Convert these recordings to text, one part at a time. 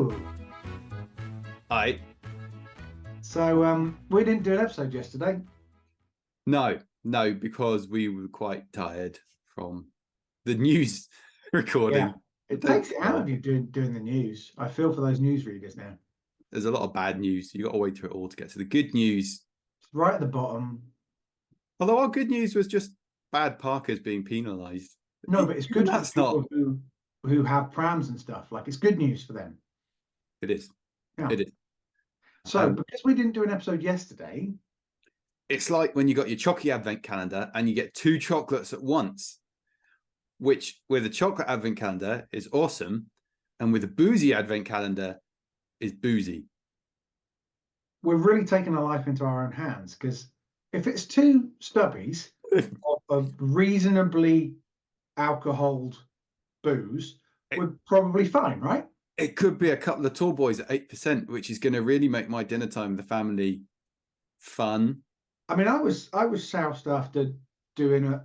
Hello. I So we didn't do an episode yesterday. no, because we were quite tired from the news recording. Yeah. It takes it out of you doing the news. I feel for those news readers now. There's a lot of bad news. You got to wait through it all to get to the good news. It's right at the bottom. Although our good news was just bad parkers being penalised. No, but it's good for That's people who have prams and stuff. Like, it's good news for them. It is. Yeah. It is. So because we didn't do an episode yesterday, it's like when you got your chocolate advent calendar and you get 2 chocolates at once, which with a chocolate advent calendar is awesome, and with a boozy advent calendar is boozy. we're really taking our life into our own hands, because if it's 2 stubbies of reasonably alcoholed booze, we're probably fine, right? It could be a couple of tall boys at 8%, which is going to really make my dinner time with the family fun. I mean, I was soused after doing a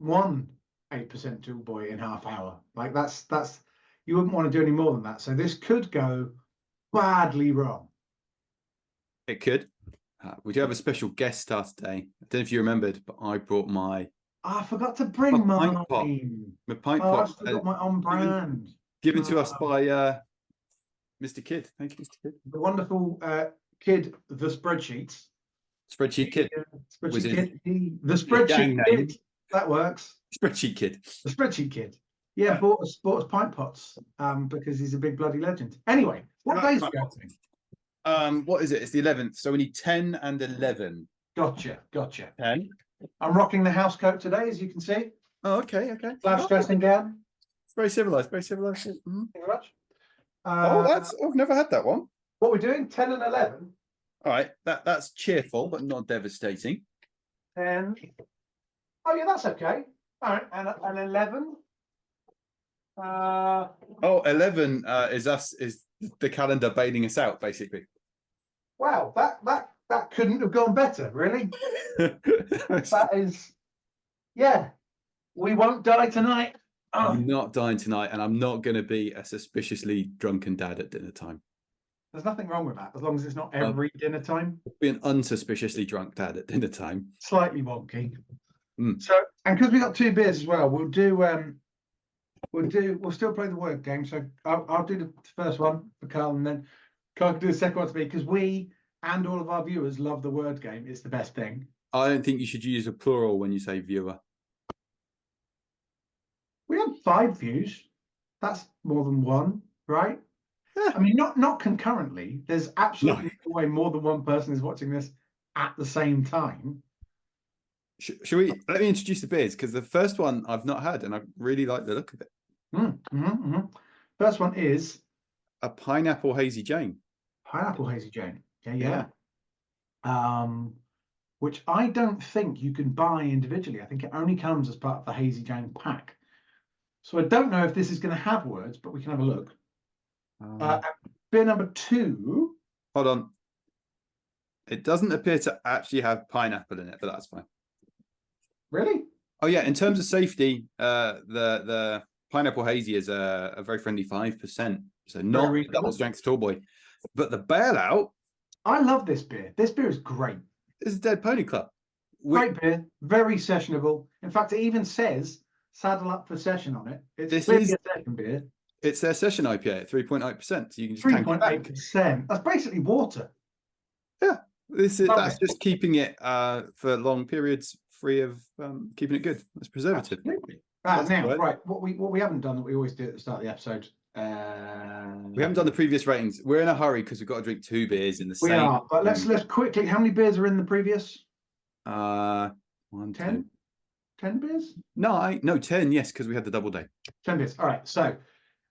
8% tall boy in half hour. Like, that's you wouldn't want to do any more than that. So this could go badly wrong. It could. We do have a special guest star today. I don't know if you remembered, but I brought my I forgot to bring mine. My pint Oh, pot. I still got my on brand. Given to us by Mr. Kidd. Thank you, Mr. Kidd. The wonderful Kid, the spreadsheets. Spreadsheet Kid. Spreadsheet Kid. The spreadsheet Kid. That works. Spreadsheet Kid. The spreadsheet Kid. Yeah, bought us pint pots because he's a big bloody legend. Anyway, what days are we going? What is it? It's the 11th. So we need 10 and 11. Gotcha. 10. I'm rocking the house coat today, as you can see. Oh, okay. Flash dressing gown. It's very civilized. Mm-hmm. Thank you very much. I've never had that one. What we're doing, 10 and 11. All right, that's cheerful but not devastating. 10. Oh yeah, that's okay. All right, and 11. 11 is the calendar bailing us out, basically. Wow, that couldn't have gone better, really. That is, yeah. We won't die tonight. I'm not dying tonight, and I'm not going to be a suspiciously drunken dad at dinner time. There's nothing wrong with that, as long as it's not every dinner time. Be an unsuspiciously drunk dad at dinner time. Slightly wonky. So, and because we got 2 beers as well, we'll still play the word game. So I'll do the first one for Carl, and then Carl can do the second one to me, because we and all of our viewers love the word game. It's the best thing. I don't think you should use a plural when you say viewer. We have 5 views. That's more than 1, right? Yeah. I mean, not concurrently. There's absolutely no way more than 1 person is watching this at the same time. Should we? Let me introduce the beers, because the first one I've not had, and I really like the look of it. First one is a pineapple hazy Jane. Pineapple hazy Jane. Yeah. Which I don't think you can buy individually. I think it only comes as part of the hazy Jane pack. So I don't know if this is going to have words, but we can have a look. Beer number 2. Hold on. It doesn't appear to actually have pineapple in it, but that's fine. Really? Oh yeah. In terms of safety, the pineapple hazy is a very friendly 5%, so not double strength tall boy. But the bailout. I love this beer. This beer is great. It's a Dead Pony Club. Great beer, very sessionable. In fact, it even says "saddle up for session" on it. It's a second beer. It's their session IPA at 3.8%. So you can just 3.8%. That's basically water. Yeah, that's just keeping it for long periods free of keeping it good. That's preservative. Absolutely. Right. What we haven't done that we always do at the start of the episode. We haven't done the previous ratings. We're in a hurry because we've got to drink 2 beers in the same. We are, but let's quickly. How many beers are in the previous? 1, 10. 10 beers? No, 10. Yes, because we had the double day. 10 beers. All right. So,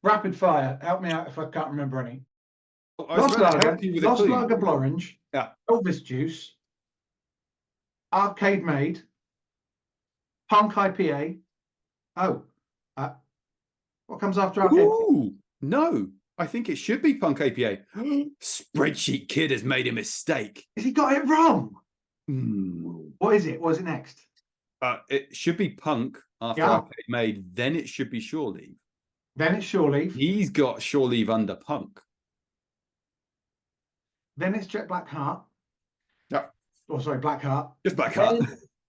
rapid fire. Help me out if I can't remember any. Lost Lager Blorange. Yeah. Elvis Juice. Arcade Made. Punk IPA. What comes after Arcade? Ooh, no. I think it should be Punk IPA. Spreadsheet Kid has made a mistake. Has he got it wrong? Mm. What is it? What is it next? It should be Punk after Arcade Made. Then it should be Shore Leave. Then it's Shore Leave. He's got Shore Leave under Punk. Then it's Jet Black Heart. Yeah. Oh, sorry, Black Heart. Just Black Heart.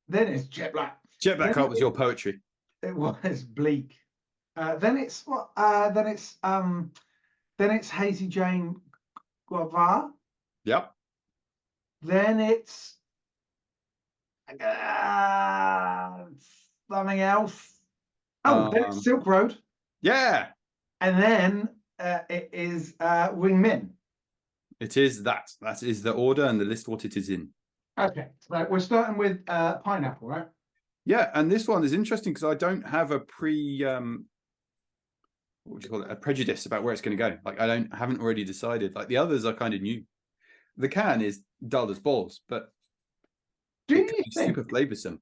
Then it's Jet Black. Jet Black Heart was your poetry. It was Bleak. Then it's what? Then it's Hazy Jane Guava. Yep. Then it's something else. Oh, then it's Silk Road. Yeah. And then it is Wing Min. It is that. That is the order and the list what it is in. Okay, so we're starting with pineapple, right? Yeah, and this one is interesting because I don't have a what would you call it? A prejudice about where it's going to go. Like I haven't already decided. Like the others are kind of new. The can is dull as balls, but Do it you could be think super flavoursome.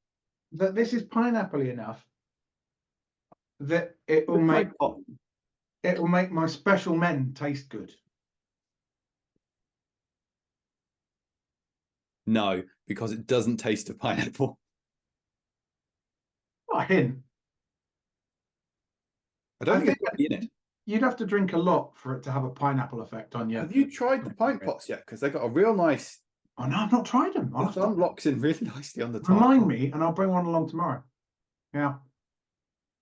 that this is pineapple enough that it will make my special men taste good? No, because it doesn't taste of pineapple. Not a hint. I don't think think it's in it. You'd have to drink a lot for it to have a pineapple effect on you. Have you tried the pint pots yet? Because they've got a real nice. Oh no, I've not tried them. The thumb locks in really nicely on the top. Remind me, and I'll bring one along tomorrow. Yeah.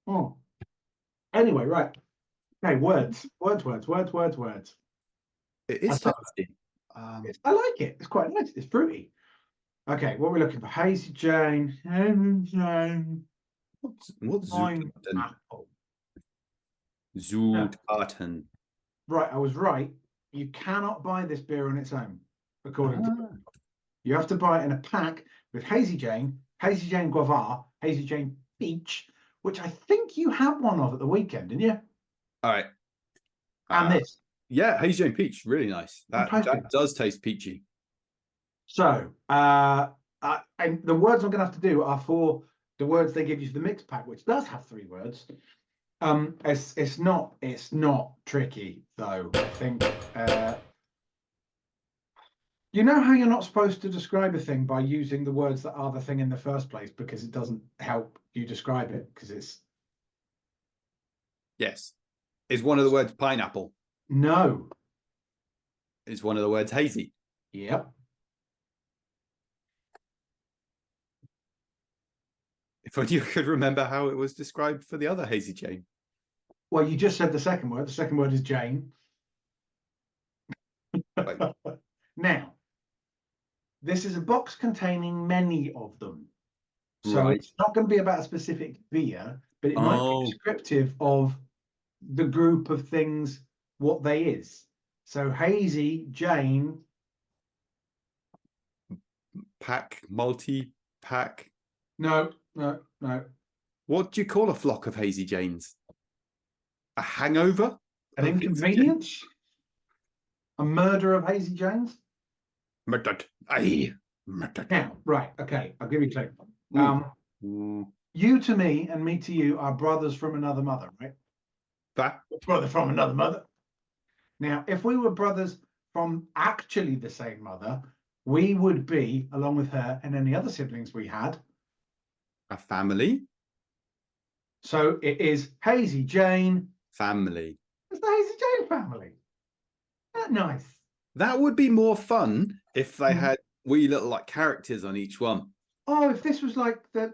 Oh. Anyway, right. Okay, words. It is tasty. I like it. It's quite nice. It's fruity. Okay, what are we looking for? Hazy Jane. What's Pineapple. Zutaten? Right, I was right. You cannot buy this beer on its own, according to. You have to buy it in a pack with Hazy Jane Guava, Hazy Jane Peach, which I think you had one of at the weekend, didn't you? All right. And this. Yeah, Hazy Jane Peach, really nice. That does taste peachy. So, and the words I'm going to have to do are for the words they give you for the mix pack, which does have 3 words. It's not tricky though. I think you know how you're not supposed to describe a thing by using the words that are the thing in the first place because it doesn't help you describe it because it's. Yes. Is one of the words pineapple? No. Is one of the words hazy? Yep. If only you could remember how it was described for the other Hazy Jane. Well, you just said the second word. The second word is Jane. Right. Now, this is a box containing many of them. So it's not going to be about a specific beer, but it might be descriptive of the group of things, what they is. So Hazy, Jane. Pack, multi-pack. No. What do you call a flock of Hazy Janes? A hangover? An inconvenience? A murder of Hazy Janes? Murdered. Now, right, okay, I'll give you a clue. You to me and me to you are brothers from another mother, right? Brother from another mother. Now, if we were brothers from actually the same mother, we would be, along with her and any other siblings we had, a family. So it is Hazy Jane family. It's the Hazy Jane family. Isn't that nice? That would be more fun if they had wee little like characters on each one. Oh, if this was like the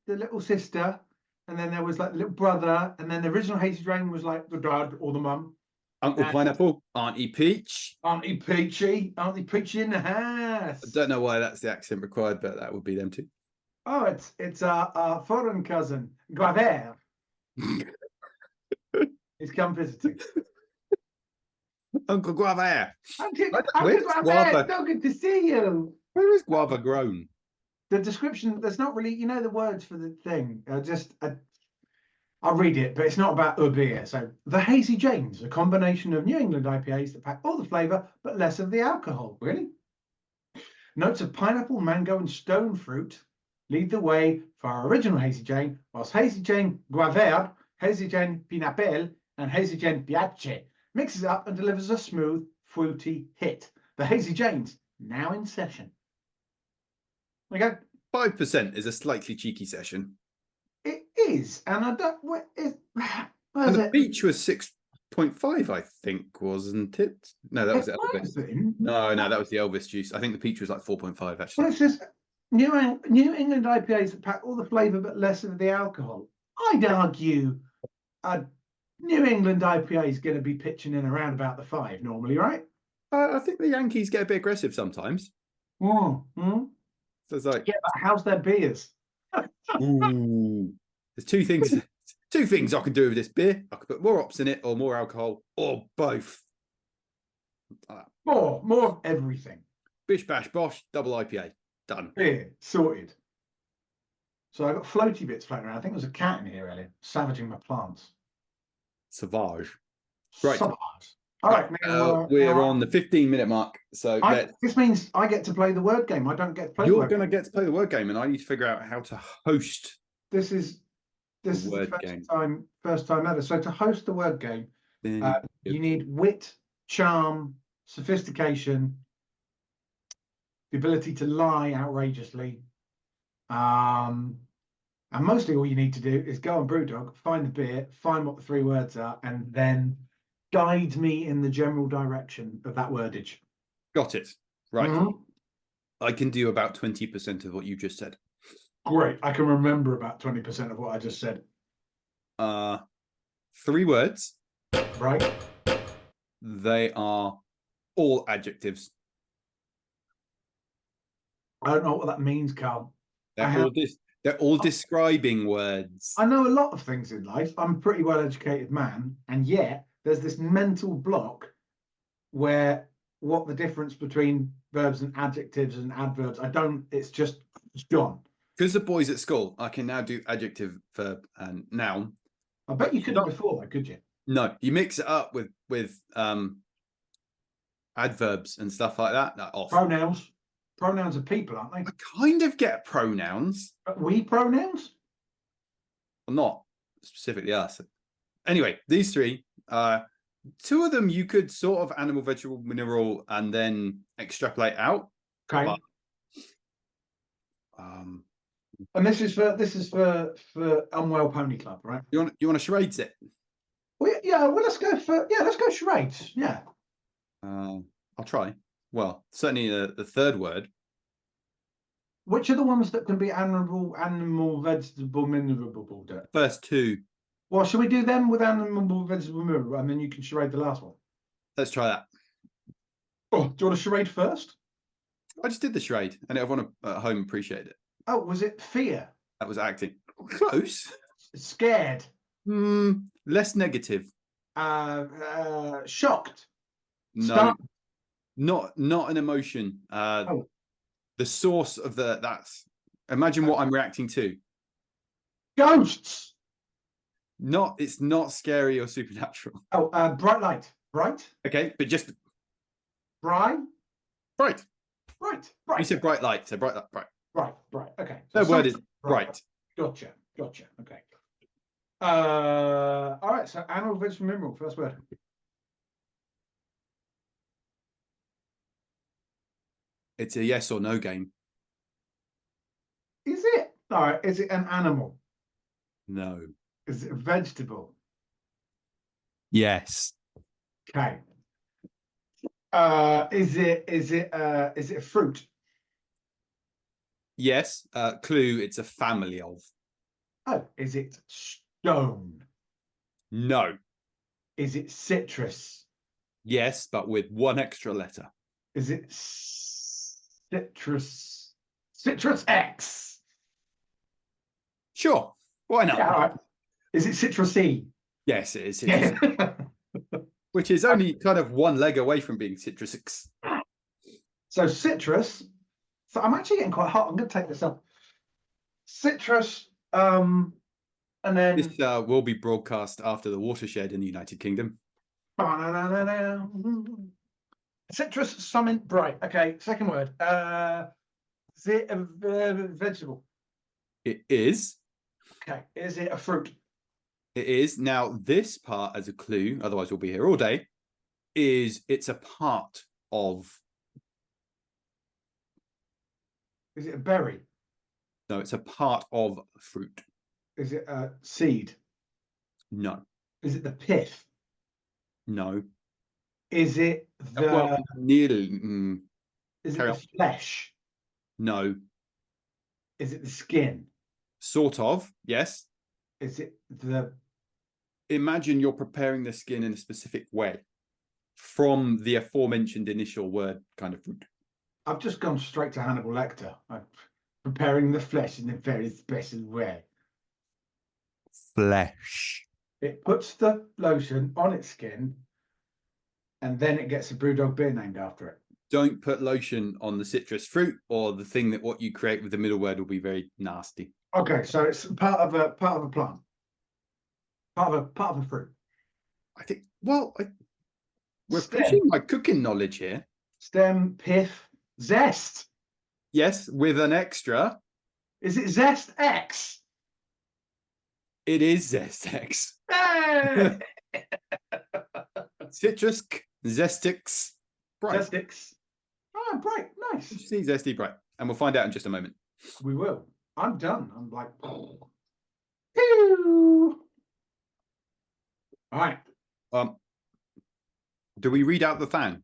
little sister, and then there was like the little brother, and then the original Hazy Jane was like the dad or the mum. Uncle Pineapple, Auntie Peach. Auntie Peachy in the house. I don't know why that's the accent required, but that would be them too. Oh, it's our foreign cousin, Guaver. He's come visiting. Uncle Guaver. Uncle Guaver, so good to see you. Where is guava grown? The description, there's not really, you know, the words for the thing. I'll read it, but it's not about a beer. So, the Hazy Janes, a combination of New England IPAs that pack all the flavour, but less of the alcohol. Really? Notes of pineapple, mango, and stone fruit lead the way for our original Hazy Jane, whilst Hazy Jane Guaver, Hazy Jane Pineapple, and Hazy Jane Piace mixes it up and delivers a smooth, fruity hit. The Hazy Janes, now in session. Okay. 5% is a slightly cheeky session. It is, and I don't. What is? And the beach was 6%. 0.5, I think, wasn't it? No, that was It might Elvis. have been. No, that was the Elvis juice. I think the peach was like 4.5, actually. Well, it's just New England IPAs that pack all the flavour but less of the alcohol. I'd argue a New England IPA is going to be pitching in around about the 5 normally, right? I think the Yankees get a bit aggressive sometimes. Mm. So it's like, Yeah, but how's their beers? ooh, there's two things. Two things I could do with this beer. I could put more hops in it, or more alcohol, or both. More of everything. Bish bash bosh, double IPA, done. Beer sorted. So I got floaty bits floating around. I think there was a cat in here earlier, savaging my plants. Savage. Right. Savage. All right, we're on the 15-minute mark. So this means I get to play the word game. I don't get to play. You're going to get to play the word game, and I need to figure out how to host. This is the first time ever. So to host the word game, you need wit, charm, sophistication, the ability to lie outrageously, and mostly all you need to do is go on Brewdog, find the beer, find what the 3 words are, and then guide me in the general direction of that wordage. Got it. Right. I can do about 20% of what you just said. Great. I can remember about 20% of what I just said. 3 words. Right. They are all adjectives. I don't know what that means, Carl. They're all describing words. I know a lot of things in life. I'm a pretty well-educated man, and yet there's this mental block where what the difference between verbs and adjectives and adverbs, it's gone. Because the boys at school, I can now do adjective, verb, and noun. I bet you couldn't before, though, could you? No, you mix it up with adverbs and stuff like that. Off. Pronouns are people, aren't they? I kind of get pronouns. We pronouns? Well, not specifically us. Anyway, these 3, 2 of them you could sort of animal, vegetable, mineral, and then extrapolate out. Okay. But, and this is for Unwell Pony Club, right? You want to charades it? Well, let's go charades. Yeah. I'll try. Well, certainly the 3rd word. Which are the ones that can be animal, vegetable, mineral? First 2. Well, should we do them with animal, vegetable, mineral, and then you can charade the last one? Let's try that. Oh, do you want a charade first? I just did the charade, and everyone at home appreciated it. Oh, was it fear? That was acting. Close. Scared. Less negative. Shocked. No. Start. Not an emotion. The source of that's. Imagine what I'm reacting to. Ghosts. It's not scary or supernatural. Oh, bright light. Bright. Okay, but just bright. You said bright light. So bright. Bright. Okay. The word is bright. Gotcha. Okay. All right. So animal, vegetable, mineral. First word. It's a yes or no game. Is it? All right. Is it an animal? No. Is it a vegetable? Yes. Okay. Is it a fruit? Yes. Clue, it's a family of. Oh, is it stone? No. Is it citrus? Yes, but with 1 extra letter. Is it citrus? Citrus X? Sure. Why not? Yeah, all right. Is it citrusy? Yes, it is citrus. Yeah. Which is only kind of 1 leg away from being citrus X. So citrus. So I'm actually getting quite hot. I'm going to take this up. Citrus. And then this will be broadcast after the watershed in the United Kingdom. Citrus, summon, bright. Okay, second word. Is it a vegetable? It is. Okay. Is it a fruit? It is. Now, this part, as a clue, otherwise we'll be here all day, it's a part of. Is it a berry? No, it's a part of fruit. Is it a seed? No. Is it the pith? No. Is it Well, the nearly. is it Carry the on. flesh? No. Is it the skin? Sort of. Yes. Is it the Imagine you're preparing the skin in a specific way from the aforementioned initial word kind of fruit. I've just gone straight to Hannibal Lecter. I'm preparing the flesh in a very special way. Flesh. It puts the lotion on its skin and then it gets a Brewdog beer named after it. Don't put lotion on the citrus fruit, or the thing that what you create with the middle word will be very nasty. Okay, so it's part of a plant, part of a fruit. I think. Well, we're Stem, pushing my cooking knowledge here. stem, pith, zest. Yes, with an extra. Is it zest X? It is Zestex. Hey! Citrus, zestix, bright. Zestix. Oh, bright, nice. See zesty bright, and we'll find out in just a moment. We will. I'm done. I'm like, pew. All right. Do we read out the thing?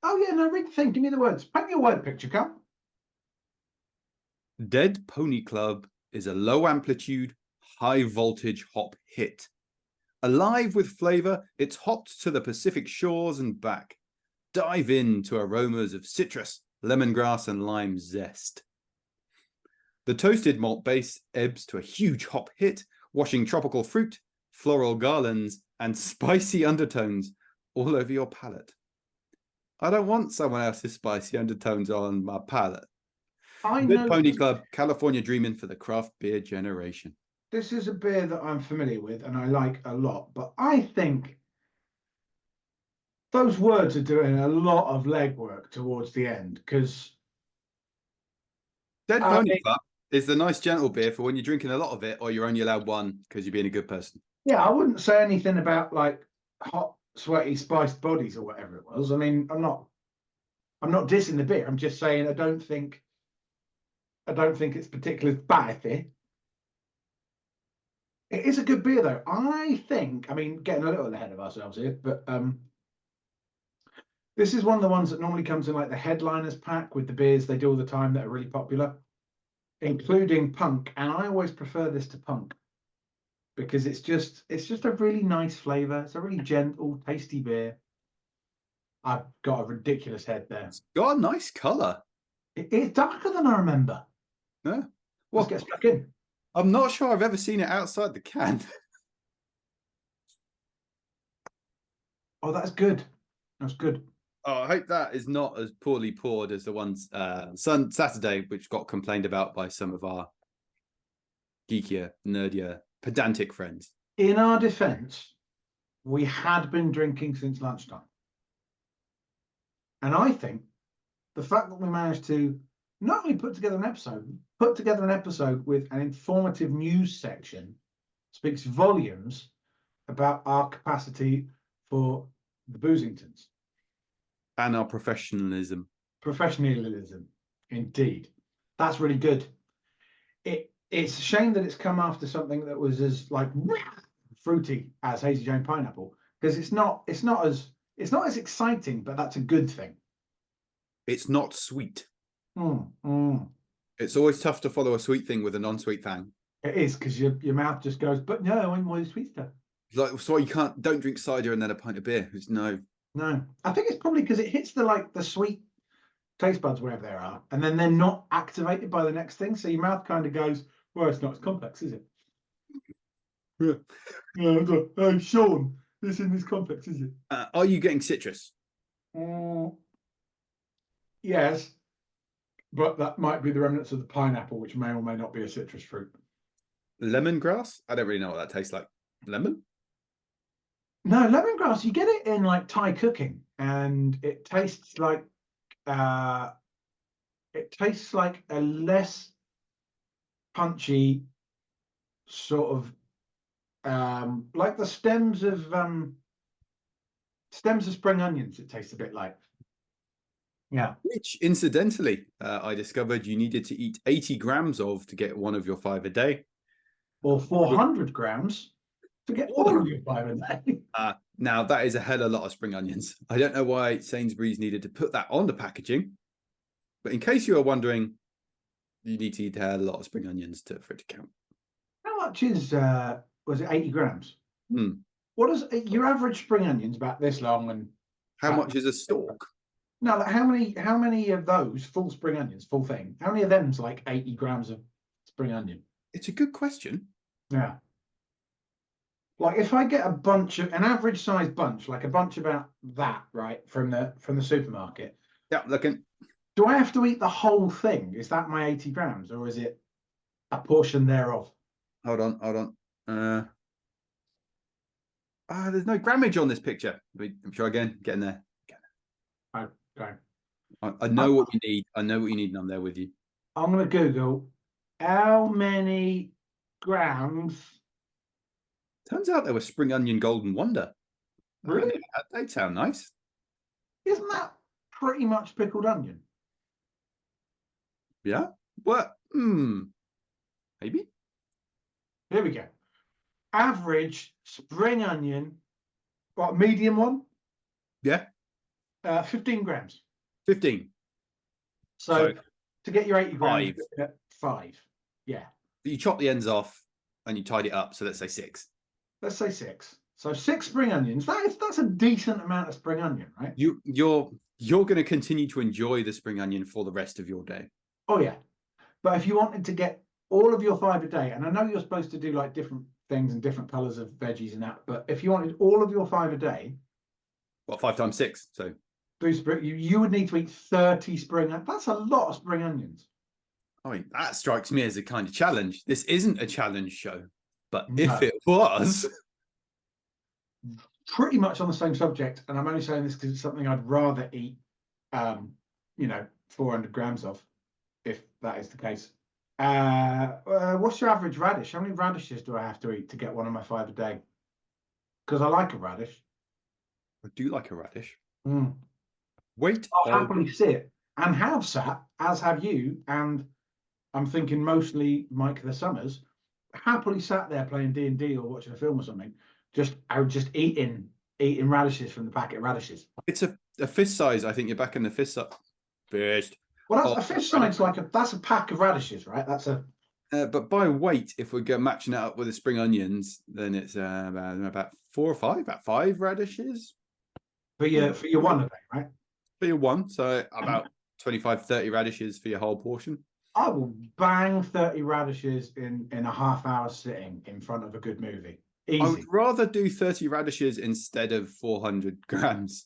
Oh yeah, no, read the thing. Give me the words. Paint me a word picture, come. Dead Pony Club is a low amplitude, high voltage hop hit. Alive with flavor, it's hopped to the Pacific shores and back. Dive into aromas of citrus, lemongrass, and lime zest. The toasted malt base ebbs to a huge hop hit, washing tropical fruit, floral garlands, and spicy undertones all over your palate. I don't want someone else's spicy undertones on my palate. Dead Pony Club, California dreaming for the craft beer generation. This is a beer that I'm familiar with and I like a lot, but I think those words are doing a lot of legwork towards the end because Dead Pony Club is the nice gentle beer for when you're drinking a lot of it or you're only allowed one because you're being a good person. Yeah, I wouldn't say anything about like hot, sweaty, spiced bodies or whatever it was. I mean, I'm not dissing the beer. I'm just saying I don't think it's particularly batty. It is a good beer though. I mean, getting a little ahead of ourselves here, but this is one of the ones that normally comes in like the headliners pack with the beers they do all the time that are really popular, including Punk. And I always prefer this to Punk because it's just a really nice flavor. It's a really gentle, tasty beer. I've got a ridiculous head there. It's got a nice color. It's darker than I remember. Yeah. Well, let's get stuck in. I'm not sure I've ever seen it outside the can. Oh, that's good. That's good. Oh, I hope that is not as poorly poured as the ones Saturday, which got complained about by some of our geekier, nerdier, pedantic friends. In our defense, we had been drinking since lunchtime. And I think the fact that we managed to not only put together an episode with an informative news section speaks volumes about our capacity for the Boozingtons. And our professionalism. Professionalism, indeed. That's really good. It's a shame that it's come after something that was as like fruity as Hazy Jane Pineapple, because it's not as exciting, but that's a good thing. It's not sweet. It's always tough to follow a sweet thing with a non-sweet thing. It is, because your mouth just goes, but no, I want more sweet stuff. Like, so you don't drink cider and then a pint of beer. It's no. I think it's probably because it hits the sweet taste buds wherever they are, and then they're not activated by the next thing. So your mouth kind of goes, well, it's not as complex, is it? Yeah. Sean, this isn't as complex, is it? Are you getting citrus? Yes, but that might be the remnants of the pineapple, which may or may not be a citrus fruit. Lemongrass? I don't really know what that tastes like. Lemon? No, lemongrass, you get it in like Thai cooking, and it tastes like a less punchy sort of like the stems of spring onions. It tastes a bit like. Yeah. Which, incidentally, I discovered you needed to eat 80 grams of to get one of your 5 a day. Or 400 grams to get all of your 5 a day. Now that is a hell of a lot of spring onions. I don't know why Sainsbury's needed to put that on the packaging, but in case you are wondering, you need to eat a lot of spring onions for it to count. How much is was it 80 grams? Hmm. What is your average spring onions about this long and how much is a stalk? No, how many of those full spring onions, full thing? How many of them's like 80 grams of spring onion? It's a good question. Yeah. Like if I get a bunch of an average size bunch, like a bunch about that, right, from the supermarket. Yeah, looking. Do I have to eat the whole thing? Is that my 80 grams, or is it a portion thereof? Hold on. There's no grammage on this picture. Let me try again. Get in there. Okay. I know what you need. I know what you need, and I'm there with you. I'm going to Google how many grams. Turns out there was spring onion golden wonder. Really? They'd sound nice. Isn't that pretty much pickled onion? Yeah. What? Maybe. Here we go. Average spring onion, what, medium one? Yeah. 15 grams. 15. So to get your 80 grams, 5. Yeah. But you chop the ends off and you tied it up. So let's say 6. Let's say 6. So 6 spring onions. That's a decent amount of spring onion, right? You're going to continue to enjoy the spring onion for the rest of your day. Oh yeah. But if you wanted to get all of your 5 a day, and I know you're supposed to do like different things and different colors of veggies and that, but if you wanted all of your 5 a day, well, 5 times 6, so you would need to eat 30 spring. That's a lot of spring onions. I mean, that strikes me as a kind of challenge. This isn't a challenge show, but if it was, pretty much on the same subject, and I'm only saying this because it's something I'd rather eat 400 grams of, if that is the case. What's your average radish? How many radishes do I have to eat to get one of my 5 a day? Because I like a radish. I do like a radish. Wait, I'll happily sit and have sat, as have you, and I'm thinking mostly Mike the Summers, happily sat there playing D&D or watching a film or something, just eating radishes from the packet of radishes. It's a fist size. I think you're back in the fist size. Fist. Well, that's a fist size, that's a pack of radishes, right? That's a. But by weight, if we go matching it up with the spring onions, then it's about 4 or 5, about 5 radishes. For your one a day, right? For your one, so about 25, 30 radishes for your whole portion. I will bang 30 radishes in a half-hour sitting in front of a good movie. Easy. I would rather do 30 radishes instead of 400 grams.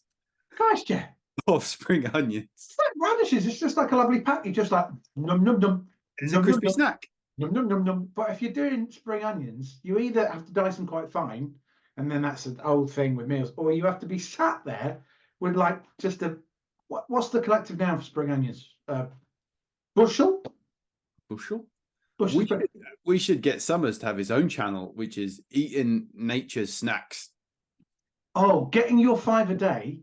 Gosh, yeah. Of spring onions. It's like radishes. It's just like a lovely pack. You just like num num num. It's a crispy snack. Num num num num. But if you're doing spring onions, you either have to dice them quite fine, and then that's an old thing with meals, or you have to be sat there with like just a what's the collective noun for spring onions? Bushel. Bushel. Bushel. We should get Summers to have his own channel, which is eating nature's snacks. Oh, getting your 5 a day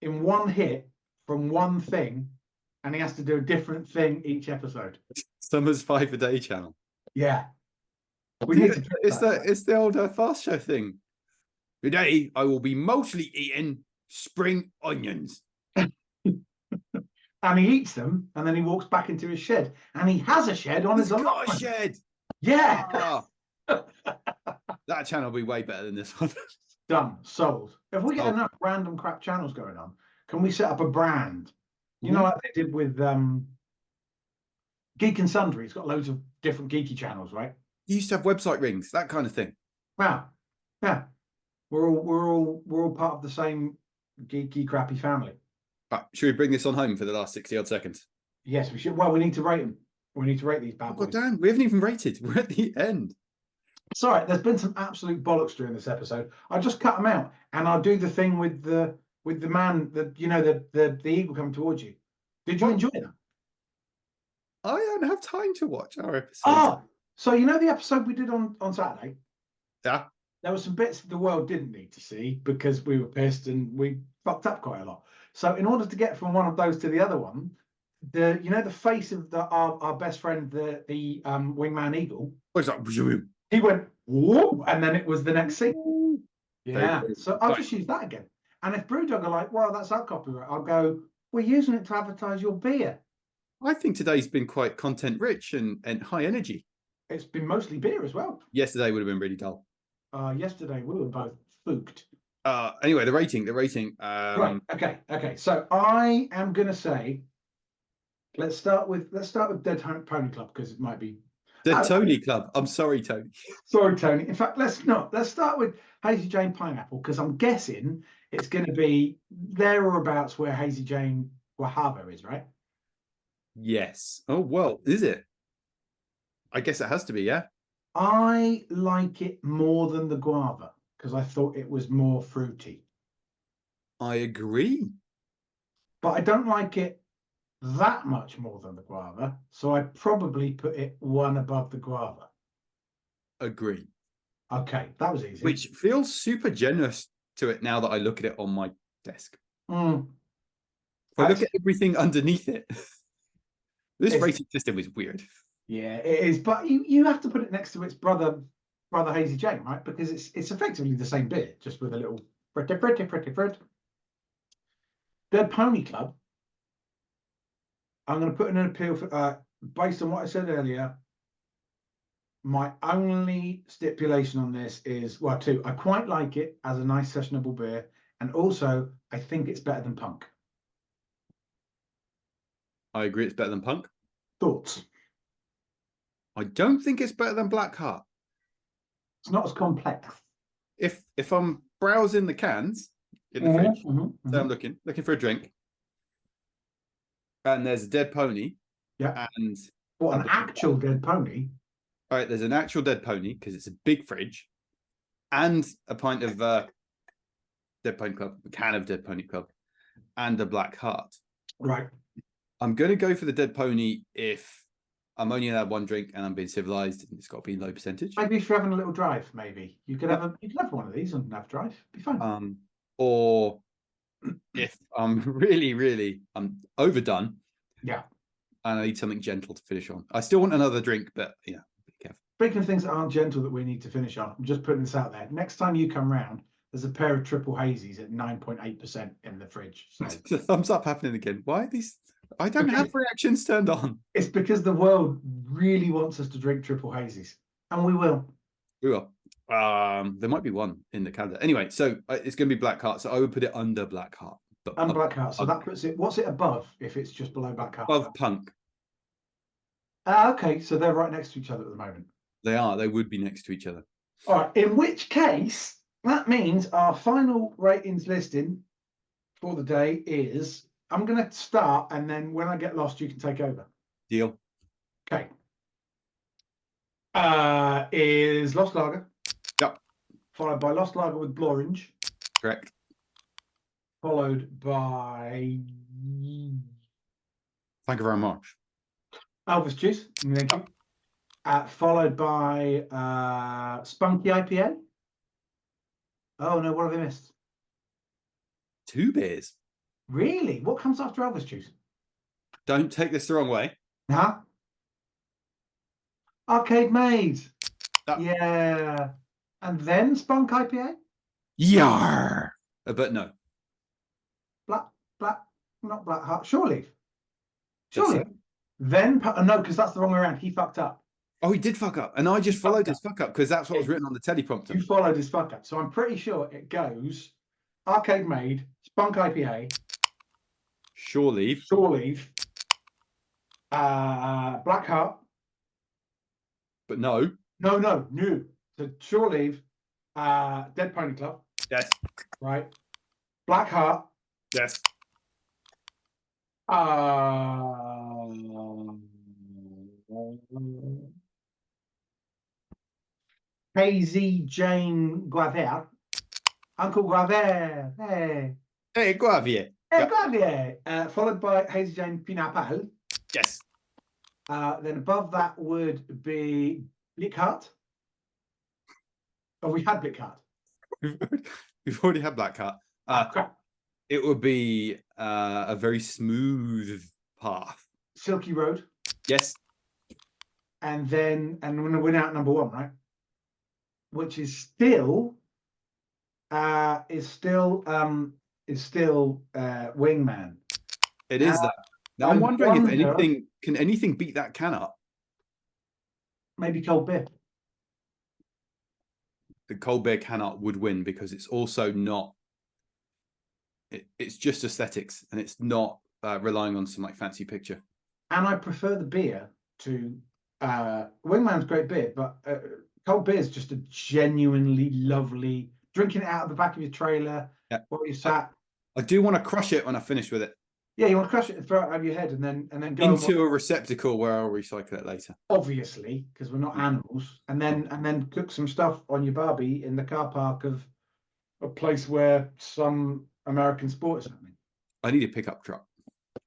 in one hit from one thing, and he has to do a different thing each episode. Summers 5 a day channel. Yeah. It's the old fast show thing. Today I will be mostly eating spring onions. And he eats them, and then he walks back into his shed, and he has a shed on his allotment. Got a shed. Yeah. That channel will be way better than this one. Done. Sold. If we get enough random crap channels going on, can we set up a brand? You know, like they did with Geek and Sundry. It's got loads of different geeky channels, right? You used to have website rings, that kind of thing. Wow. Yeah. We're all part of the same geeky crappy family. Right, should we bring this on home for the last 60 odd seconds? Yes, we should. Well, we need to rate them. We need to rate these bad boys. God damn, we haven't even rated. We're at the end. It's all right. There's been some absolute bollocks during this episode. I'll just cut them out, and I'll do the thing with the man, the eagle coming towards you. Did you enjoy that? I don't have time to watch our episode. Oh, so you know the episode we did on Saturday? Yeah. There were some bits the world didn't need to see because we were pissed and we fucked up quite a lot. So in order to get from one of those to the other one, the face of our best friend, the wingman eagle. What's that? He went, whoop, and then it was the next scene. Very Yeah. cool. So I'll Right. just use that again. And if Brewdog are like, well, that's our copyright, I'll go, we're using it to advertise your beer. I think today's been quite content rich and high energy. It's been mostly beer as well. Yesterday would have been really dull. Yesterday we were both spooked. Anyway, the rating. Right. Okay. So I am gonna say, let's start with Dead Pony Club because it might be The Tony Club. I'm sorry, Tony. Sorry, Tony. In fact, let's not. Let's start with Hazy Jane Pineapple because I'm guessing it's going to be there or abouts where Hazy Jane Guajava is, right? Yes. Oh, well, is it? I guess it has to be, yeah. I like it more than the guava because I thought it was more fruity. I agree. But I don't like it that much more than the guava. So I'd probably put it one above the guava. Agree. Okay, that was easy. Which feels super generous to it now that I look at it on my desk. Mm. If I look at everything underneath it, this It's- rating system is weird. Yeah, it is. But you have to put it next to its brother Hazy Jane, right? Because it's effectively the same beer, just with a little pretty. Dead Pony Club. I'm going to put in an appeal for based on what I said earlier. My only stipulation on this is, well, two. I quite like it as a nice sessionable beer, and also I think it's better than Punk. I agree, it's better than Punk. Thoughts? I don't think it's better than Black Heart. It's not as complex. If I'm browsing the cans in the fridge, so I'm looking for a drink, and there's a Dead Pony. Yeah. And what, an actual Dead Pony? All right, there's an actual Dead Pony because it's a big fridge, and a pint of Dead Pony Club, a can of Dead Pony Club, and a Black Heart. Right. I'm going to go for the Dead Pony if I'm only allowed one drink and I'm being civilized, and it's got to be low percentage. Maybe if you're having a little drive, maybe you could have one of these and have a drive. Be fine. Or if I'm really I'm overdone. Yeah. And I need something gentle to finish on. I still want another drink, but yeah, be careful. Speaking of things that aren't gentle that we need to finish on, I'm just putting this out there. Next time you come round, there's a pair of triple hazies at 9.8% in the fridge. So thumbs up happening again. Why are these? I don't have reactions turned on. It's because the world really wants us to drink triple hazies, and we will. We will. There might be one in the calendar. Anyway, so it's going to be Black Heart. So I would put it under Black Heart. But And Black Heart. So that puts it. What's it above if it's just below Black Heart? Above Punk. Okay, so they're right next to each other at the moment. They are. They would be next to each other. All right. In which case, that means our final ratings listing for the day is. I'm going to start, and then when I get lost, you can take over. Deal. Okay. Is Lost Lager. Yep. Followed by Lost Lager with Blorange. Correct. Followed by Thank you very much. Elvis Juice. Thank you. Followed by Spunky IPA. Oh no, what have I missed? 2 beers. Really? What comes after Elvis Juice? Don't take this the wrong way. Huh? Arcade Maid. Yep. Yeah. And then Spunk IPA? Yar. But no. Not Black Heart. Shore Leaf. Then, no, because that's the wrong way around. He fucked up. Oh, he did fuck up. And I just followed his fuck up because that's what was written on the teleprompter. You followed his fuck up. So I'm pretty sure it goes Arcade Maid, Spunk IPA, Shore Leaf, Black Heart. But no. No. So Shore Leaf, Dead Pony Club. Yes. Right. Black Heart. Yes. Hazy Jane Guaver. Uncle Guaver. Hey. Hey, Guavier. Hey, Guavier. Followed by Hazy Jane Pinapal. Yes. Then above that would be Blick Heart. Oh, we had Blick Heart. We've already had Black Heart. Crap. It would be a very smooth path. Silky Road. Yes. And we're out number 1, right? which is still Wingman. It is that. Now I'm wondering if anything can beat that can up. Maybe cold beer. The cold beer can up would win because it's also not. It's just aesthetics, and it's not relying on some like fancy picture. And I prefer the beer to Wingman's great beer, but cold beer is just a genuinely lovely. Drinking it out of the back of your trailer while you sat. I do want to crush it when I finish with it. Yeah, you want to crush it and throw it over your head, and then go into a receptacle where I'll recycle it later. Obviously, because we're not animals, and then cook some stuff on your barbie in the car park of a place where some American sport is happening. I need a pickup truck.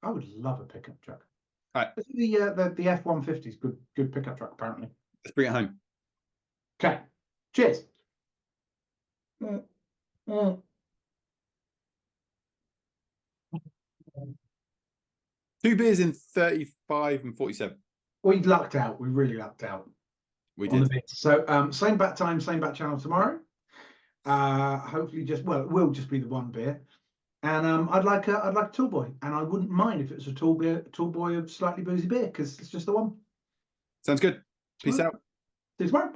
I would love a pickup truck. All right. The F-150 is good pickup truck apparently. Let's bring it home. Okay. Cheers. 2 beers in 35 and 47. We lucked out. We really lucked out. We did. So same bat time, same bat channel tomorrow. Hopefully it will just be the one beer. And I'd like a tall boy, and I wouldn't mind if it was a tall boy of slightly boozy beer, because it's just the one. Sounds good. Peace out. See you tomorrow.